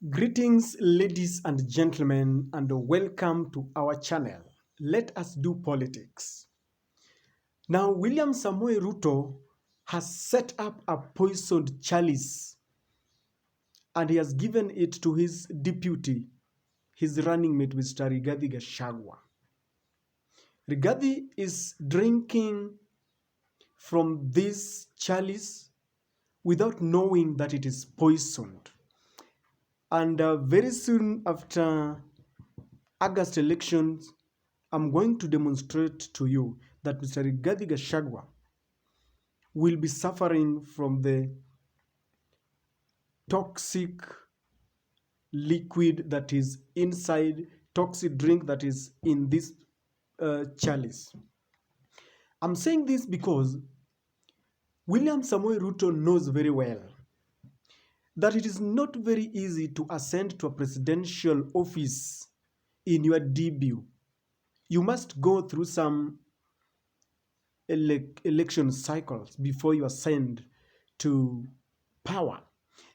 Greetings, ladies and gentlemen, and welcome to our channel. Let us do politics. Now, William Samoei Ruto has set up a poisoned chalice and he has given it to his deputy, his running mate, Mr. Rigathe Gachagua. Rigathi is drinking from this chalice without knowing that it is poisoned. And very soon after August elections, I'm going to demonstrate to you that Mr. Rigathi Gachagua will be suffering from the toxic liquid that is inside, toxic drink that is in this chalice. I'm saying this because William Samoei Ruto knows very well that it is not very easy to ascend to a presidential office in your debut. You must go through some election cycles before you ascend to power.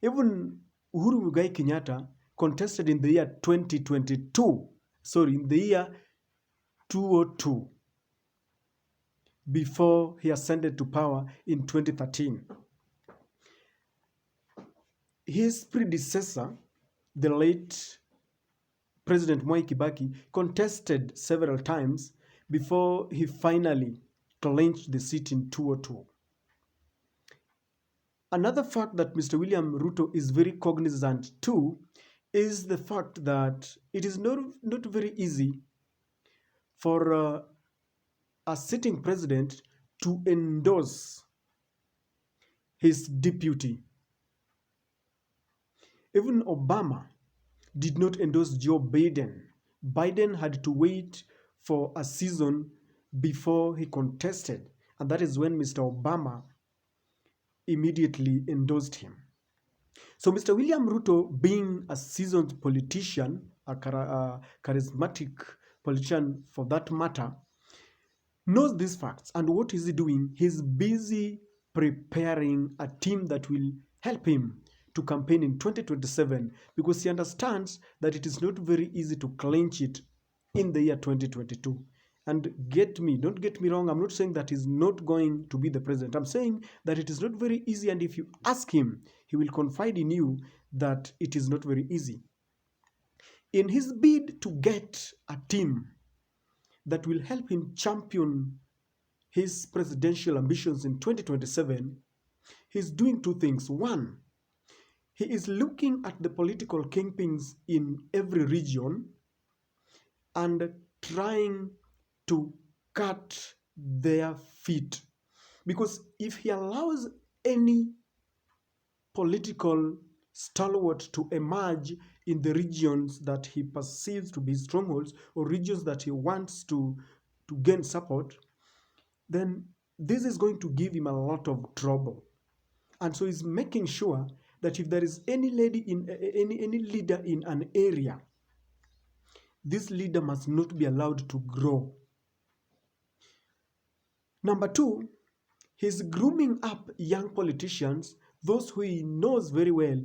Even Uhuru Muigai Kenyatta contested in the year 2022, in the year 2002, before he ascended to power in 2013. His predecessor, the late President Mwai Kibaki, contested several times before he finally clinched the seat in 2002. Another fact that Mr. William Ruto is very cognizant to is the fact that it is not very easy for a sitting president to endorse his deputy. Even Obama did not endorse Joe Biden. Biden had to wait for a season before he contested, and that is when Mr. Obama immediately endorsed him. So Mr. William Ruto, being a seasoned politician, a charismatic politician for that matter, knows these facts. And what is he doing? He's busy preparing a team that will help him to campaign in 2027 because he understands that it is not very easy to clinch it in the year 2022. And don't get me wrong, I'm not saying that he's not going to be the president. I'm saying that it is not very easy, and if you ask him, he will confide in you that it is not very easy. In his bid to get a team that will help him champion his presidential ambitions in 2027, he's doing two things. One, he is looking at the political kingpins in every region and trying to cut their feet. Because if he allows any political stalwart to emerge in the regions that he perceives to be strongholds or regions that he wants to gain support, then this is going to give him a lot of trouble. And so he's making sure that if there is any leader in an area, this leader must not be allowed to grow. Number two, he's grooming up young politicians, those who he knows very well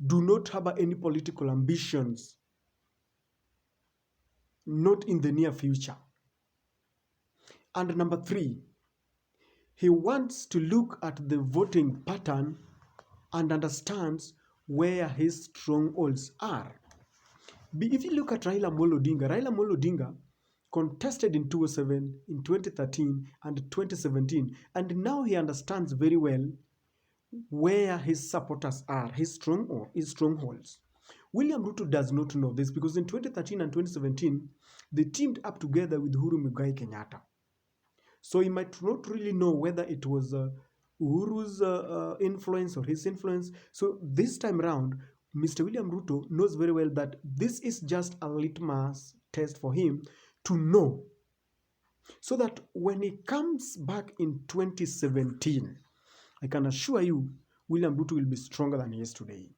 do not have any political ambitions, not in the near future. And number three, he wants to look at the voting pattern and understands where his strongholds are. If you look at Raila Amolo Odinga contested in 2007, in 2013, and 2017, and now he understands very well where his supporters are, his strongholds. William Ruto does not know this because in 2013 and 2017, they teamed up together with Uhuru Muigai Kenyatta. So he might not really know whether it was Uhuru's influence or his influence. So this time around, Mr. William Ruto knows very well that this is just a litmus test for him to know. So that when he comes back in 2017, I can assure you, William Ruto will be stronger than he is today.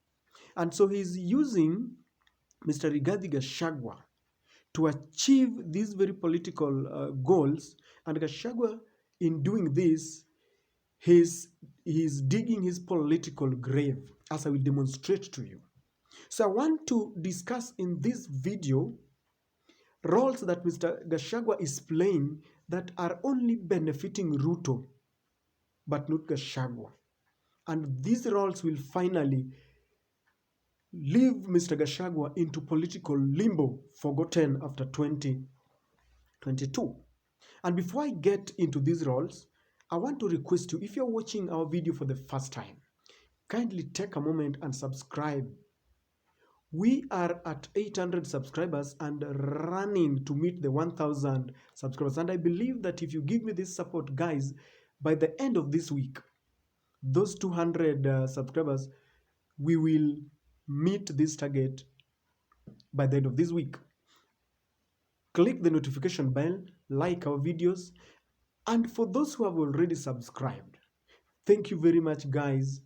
And so he's using Mr. Rigathi Gachagua to achieve these very political goals. And Gachagua, in doing this, he's digging his political grave, as I will demonstrate to you. So I want to discuss in this video roles that Mr. Gachagua is playing that are only benefiting Ruto but not Gachagua. And these roles will finally leave Mr. Gachagua into political limbo, forgotten after 2022. And before I get into these roles, I want to request you, if you're watching our video for the first time, kindly take a moment and subscribe. We are at 800 subscribers and running to meet the 1000 subscribers. And I believe that if you give me this support, guys, by the end of this week, those 200 subscribers, we will meet this target by the end of this week. Click the notification bell, like our videos, and for those who have already subscribed, thank you very much, guys,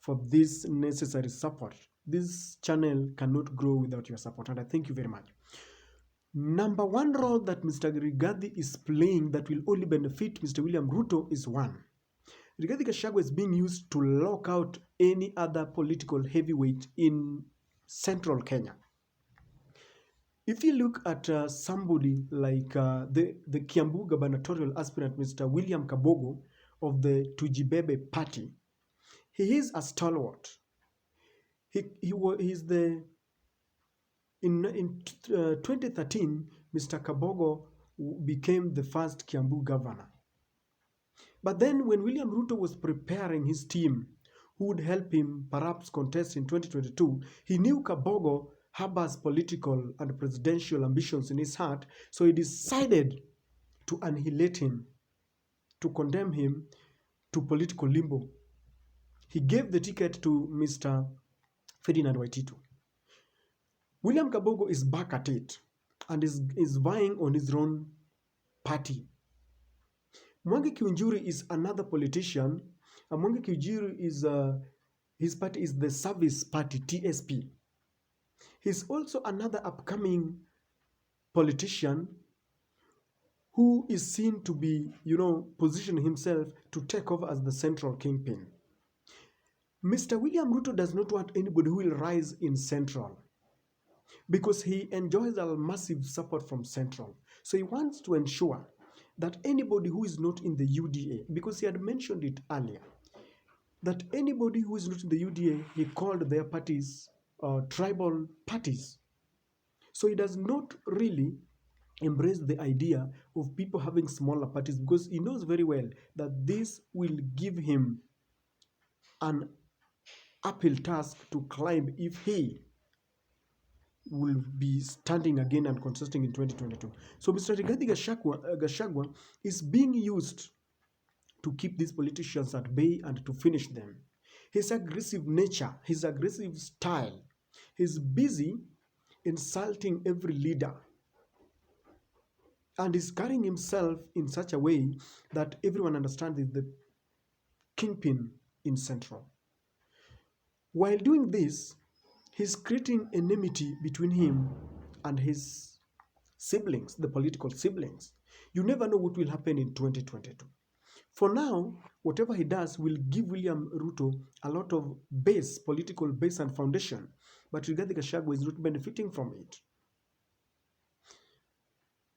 for this necessary support. This channel cannot grow without your support, and I thank you very much. Number one role that Mr. Rigathi is playing that will only benefit Mr. William Ruto is one. Rigathi Gachagua is being used to lock out any other political heavyweight in central Kenya. If you look at somebody like the Kiambu gubernatorial aspirant, Mr. William Kabogo of the Tujibebe party, he is a stalwart. He's the in 2013, Mr. Kabogo became the first Kiambu governor. But then when William Ruto was preparing his team who would help him perhaps contest in 2022, he knew Kabogo harbors political and presidential ambitions in his heart, so he decided to annihilate him, to condemn him to political limbo. He gave the ticket to Mr. Ferdinand Waititu. William Kabogo is back at it and is vying on his own party. Mwangi Kiunjuri is another politician. Mwangi Kiunjuri is his party is the Service Party, TSP. He's also another upcoming politician who is seen to be, positioning himself to take over as the central kingpin. Mr. William Ruto does not want anybody who will rise in central because he enjoys a massive support from central. So he wants to ensure that anybody who is not in the UDA, because he had mentioned it earlier, that anybody who is not in the UDA, he called their parties tribal parties. So he does not really embrace the idea of people having smaller parties because he knows very well that this will give him an uphill task to climb if he will be standing again and contesting in 2022. So Mr. Rigathi Gachagua is being used to keep these politicians at bay and to finish them. His aggressive nature, his aggressive style, he's busy insulting every leader and is carrying himself in such a way that everyone understands is the kingpin in Central. While doing this, he's creating enmity between him and his siblings, the political siblings. You never know what will happen in 2022. For now, whatever he does will give William Ruto a lot of base, political base and foundation, but Rigathi Gachagua is not benefiting from it.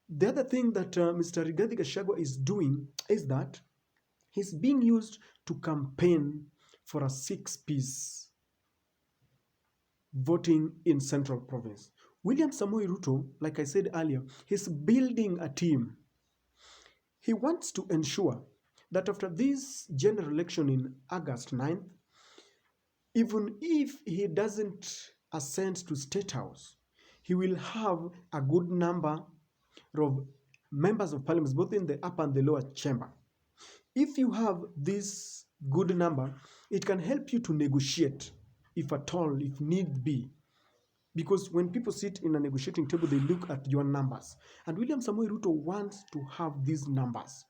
The other thing that Mr. Rigathi Gachagua is doing is that he's being used to campaign for a 6-piece voting in Central Province. William Samoei Ruto, like I said earlier, he's building a team. He wants to ensure that after this general election in August 9th, even if he doesn't ascend to State House, he will have a good number of members of parliament, both in the upper and the lower chamber. If you have this good number, it can help you to negotiate, if at all, if need be. Because when people sit in a negotiating table, they look at your numbers. And William Samoei Ruto wants to have these numbers.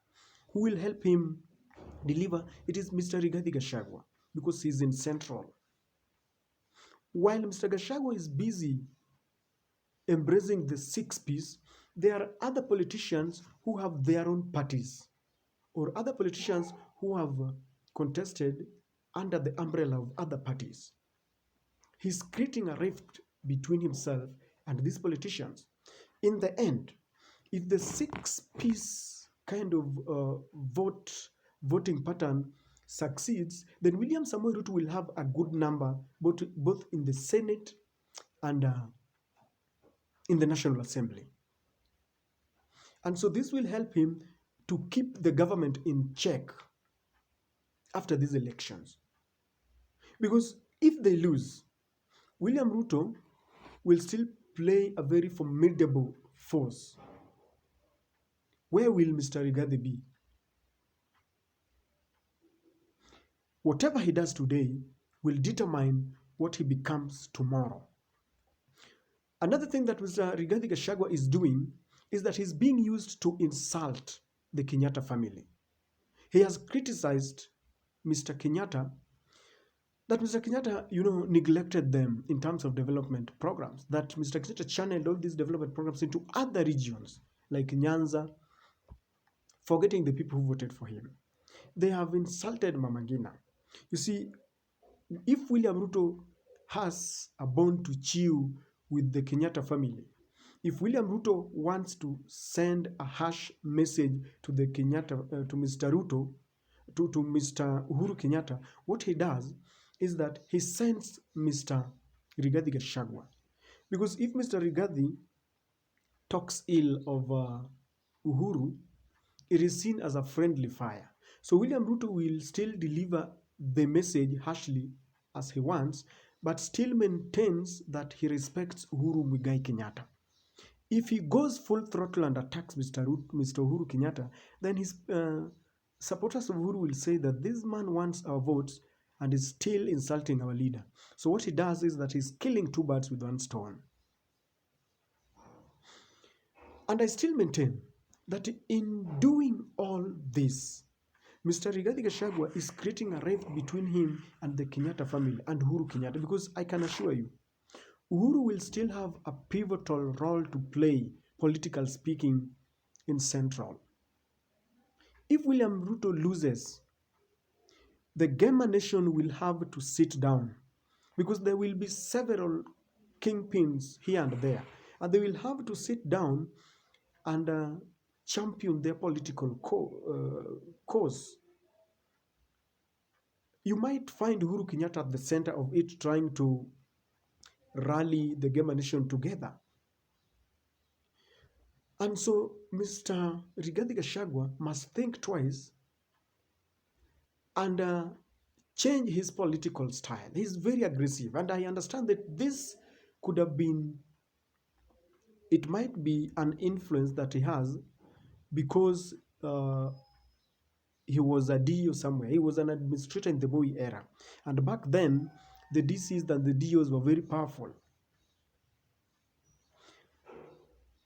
Who will help him deliver? It is Mr. Rigathi Gachagua, because he's in Central. While Mr. Gachagua is busy embracing the 6-piece, there are other politicians who have their own parties, or other politicians who have contested under the umbrella of other parties. He's creating a rift between himself and these politicians. In the end, if the six-piece kind of voting pattern succeeds, then William Samoei Ruto will have a good number both in the Senate and in the National Assembly. And so this will help him to keep the government in check after these elections. Because if they lose, William Ruto will still play a very formidable force. Where will Mr. Rigathi be? Whatever he does today will determine what he becomes tomorrow. Another thing that Mr. Rigathi Gachagua is doing is that he's being used to insult the Kenyatta family. He has criticized Mr. Kenyatta that Mr. Kenyatta, neglected them in terms of development programs, that Mr. Kenyatta channeled all these development programs into other regions like Nyanza, forgetting the people who voted for him. They have insulted Mama Ngina. You see, if William Ruto has a bone to chew with the Kenyatta family, if William Ruto wants to send a harsh message to the Kenyatta, to Mr. Ruto, to Mr. Uhuru Kenyatta, what he does is that he sends Mr. Rigathi Gachagua. Because if Mr. Rigathi talks ill of Uhuru, it is seen as a friendly fire. So William Ruto will still deliver the message harshly as he wants, but still maintains that he respects Uhuru Muigai Kenyatta. If he goes full throttle and attacks Mr. Uhuru Kenyatta, then his supporters of Uhuru will say that this man wants our votes and is still insulting our leader. So what he does is that he's killing two birds with one stone. And I still maintain that in doing all this, Mr. Rigathi Gachagua is creating a rift between him and the Kenyatta family and Uhuru Kenyatta, because I can assure you, Uhuru will still have a pivotal role to play, political speaking, in Central. If William Ruto loses, the Gema nation will have to sit down, because there will be several kingpins here and there, and they will have to sit down and champion their political cause. You might find Uhuru Kenyatta at the center of it, trying to rally the Gema nation together. And so Mr. Rigathi Gachagua must think twice and change his political style. He's very aggressive, and I understand that this could have been, it might be an influence that he has because he was a DO somewhere. He was an administrator in the Moi era. And back then, the DCs and the DOs were very powerful.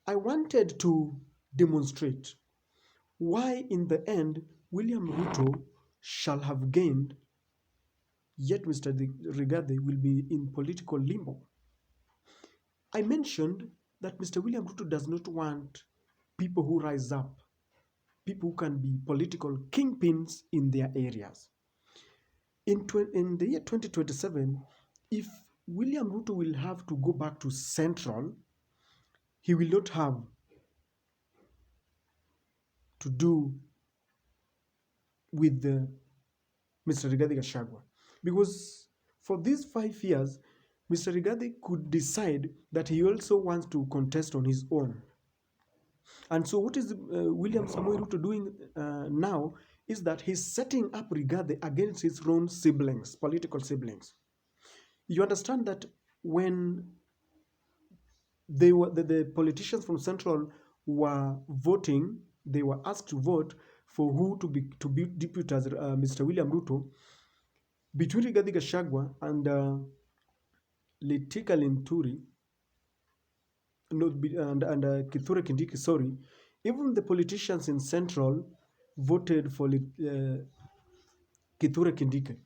I wanted to demonstrate why in the end William Ruto shall have gained, yet Mr. Rigathi will be in political limbo. I mentioned that Mr. William Ruto does not want people who rise up, people who can be political kingpins in their areas. In the year 2027, if William Ruto will have to go back to Central, he will not have to do with Mr. Rigathi Gachagua. Because for these 5 years, Mr. Rigathi could decide that he also wants to contest on his own. And so what is William Samoei Ruto doing now is that he's setting up Rigathi against his own siblings, political siblings. You understand that when they were the politicians from Central were voting, they were asked to vote for who to be deputy as Mr. William Ruto, between Rigathi Gachagua and Letika Linturi, and Kithure Kindiki, sorry, even the politicians in Central voted for Kithure Kindiki.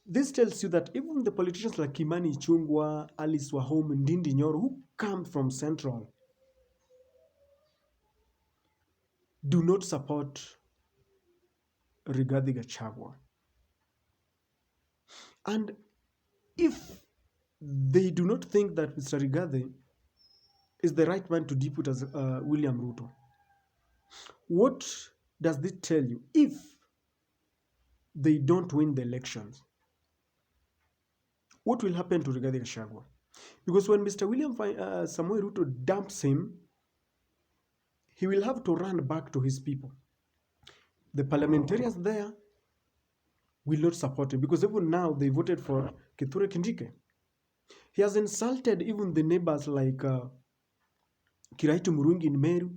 This tells you that even the politicians like Kimani Ichung'wah, Alice Wahome, Ndindi Nyoro, who come from Central, do not support Rigathi Gachagua. And if they do not think that Mr. Rigathe is the right man to depute as William Ruto. What does this tell you? If they don't win the elections, what will happen to Rigathi Gachagua? Because when Mr. Samuel Ruto dumps him, he will have to run back to his people. The parliamentarians there will not support him because even now they voted for Kithure Kindike. He has insulted even the neighbors like Kiraitu Murungi in Meru,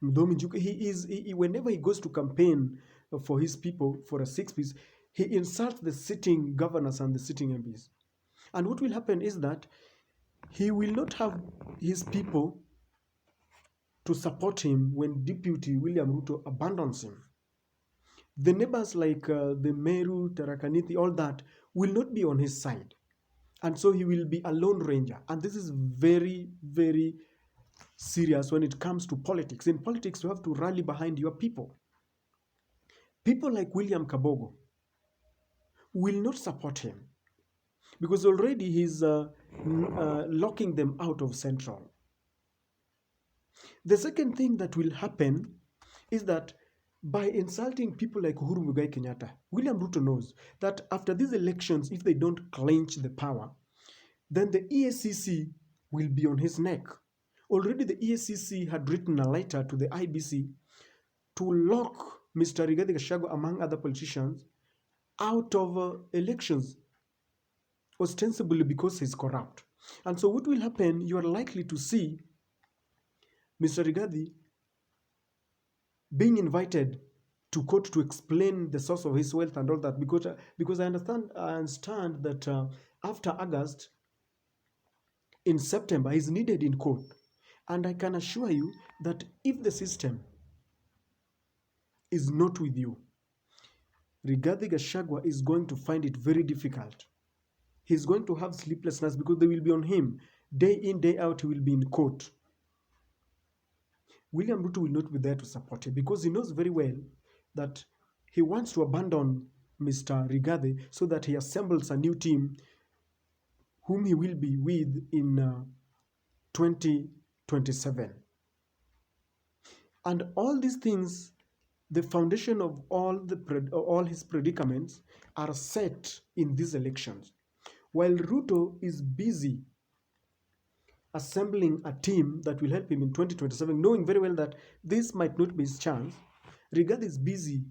Mdomi Njuki. Whenever he goes to campaign for his people for a 6 piece, he insults the sitting governors and the sitting MPs. And what will happen is that he will not have his people to support him when Deputy William Ruto abandons him. The neighbors like the Meru, Tarakaniti, all that will not be on his side. And so he will be a lone ranger. And this is very, very serious when it comes to politics. In politics, you have to rally behind your people. People like William Kabogo will not support him because already he's locking them out of Central. The second thing that will happen is that by insulting people like Uhuru Muigai Kenyatta, William Ruto knows that after these elections, if they don't clinch the power, then the EACC will be on his neck. Already the EACC had written a letter to the IBC to lock Mr. Rigathi Gachagua, among other politicians, out of elections, ostensibly because he's corrupt. And so what will happen, you are likely to see Mr. Rigathi being invited to court to explain the source of his wealth and all that, because I understand that after August, in September, he's needed in court. And I can assure you that if the system is not with you, Rigathi Gachagua is going to find it very difficult. He's going to have sleepless nights because they will be on him. Day in, day out, he will be in court. William Ruto will not be there to support him because he knows very well that he wants to abandon Mr. Rigathi so that he assembles a new team whom he will be with in 2027. And all these things, the foundation of all his predicaments are set in these elections. While Ruto is busy assembling a team that will help him in 2027, knowing very well that this might not be his chance, Rigathi is busy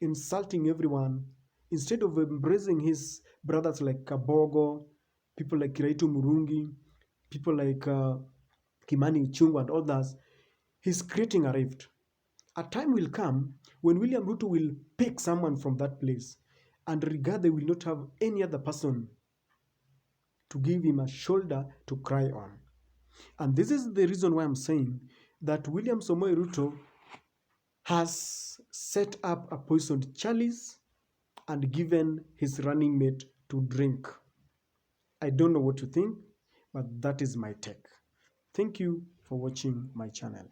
insulting everyone instead of embracing his brothers like Kabogo, people like Kiraitu Murungi, people like Kimani Ichung'wah and others. He's creating a rift. A time will come when William Ruto will pick someone from that place, and Rigathi will not have any other person to give him a shoulder to cry on. And this is the reason why I'm saying that William Samoei Ruto has set up a poisoned chalice and given his running mate to drink. I don't know what you think, but that is my take. Thank you for watching my channel.